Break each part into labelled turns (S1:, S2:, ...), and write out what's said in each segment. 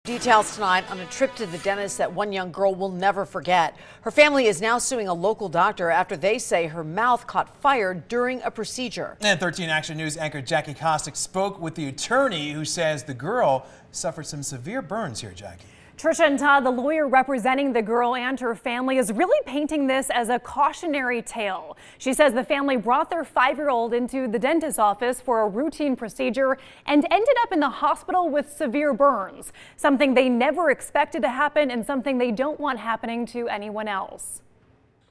S1: Details tonight on a trip to the dentist that one young girl will never forget. Her family is now suing a local doctor after they say her mouth caught fire during a procedure.
S2: And 13 Action News anchor Jackie Kostick spoke with the attorney who says the girl suffered some severe burns here, Jackie.
S3: Trisha and Todd, the lawyer representing the girl and her family, is really painting this as a cautionary tale. She says the family brought their 5-year-old into the dentist's office for a routine procedure and ended up in the hospital with severe burns, something they never expected to happen and something they don't want happening to anyone else.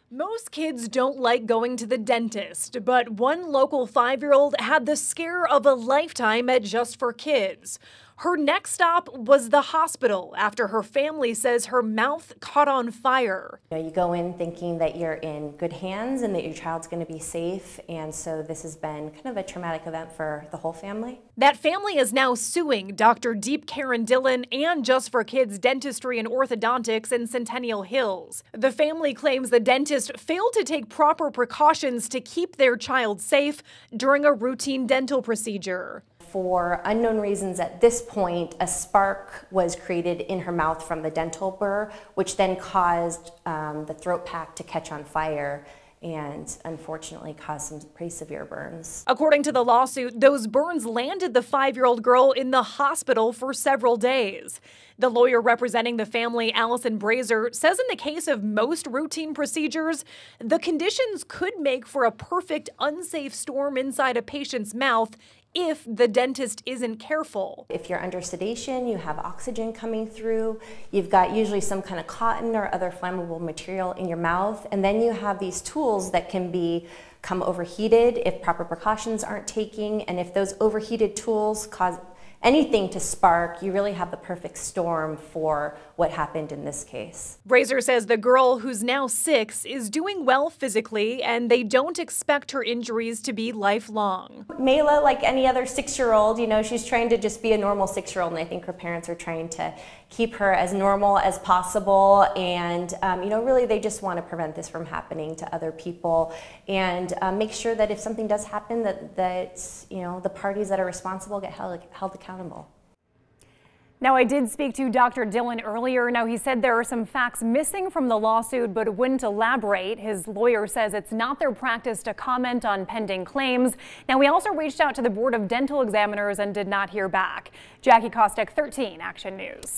S3: Most kids don't like going to the dentist, but one local 5-year-old had the scare of a lifetime at Just for Kids. Her next stop was the hospital after her family says her mouth caught on fire.
S4: You go in thinking that you're in good hands and that your child's going to be safe, and so this has been kind of a traumatic event for the whole family.
S3: That family is now suing Dr. Deep Karen Dillon and Just for Kids Dentistry and Orthodontics in Centennial Hills. The family claims the dentist failed to take proper precautions to keep their child safe during a routine dental procedure.
S4: For unknown reasons at this point, a spark was created in her mouth from the dental burr, which then caused the throat pack to catch on fire and unfortunately caused some pretty severe burns.
S3: According to the lawsuit, those burns landed the 5-year-old girl in the hospital for several days. The lawyer representing the family, Allison Brazier, says in the case of most routine procedures, the conditions could make for a perfect unsafe storm inside a patient's mouth if the dentist isn't careful. If
S4: you're under sedation, you have oxygen coming through, you've got usually some kind of cotton or other flammable material in your mouth, and then you have these tools that can become overheated if proper precautions aren't taken, and if those overheated tools cause anything to spark, you really have the perfect storm for what happened in this case.
S3: Brazier says the girl, who's now 6, is doing well physically, and they don't expect her injuries to be lifelong.
S4: Mayla, like any other 6-year-old, she's trying to just be a normal 6-year-old, and I think her parents are trying to keep her as normal as possible, and really they just want to prevent this from happening to other people, and make sure that if something does happen, that the parties that are responsible get held accountable.
S3: Now, I did speak to Dr. Dillon earlier. Now, he said there are some facts missing from the lawsuit, but wouldn't elaborate. His lawyer says it's not their practice to comment on pending claims. Now, we also reached out to the Board of Dental Examiners and did not hear back. Jackie Kostick, 13 Action News.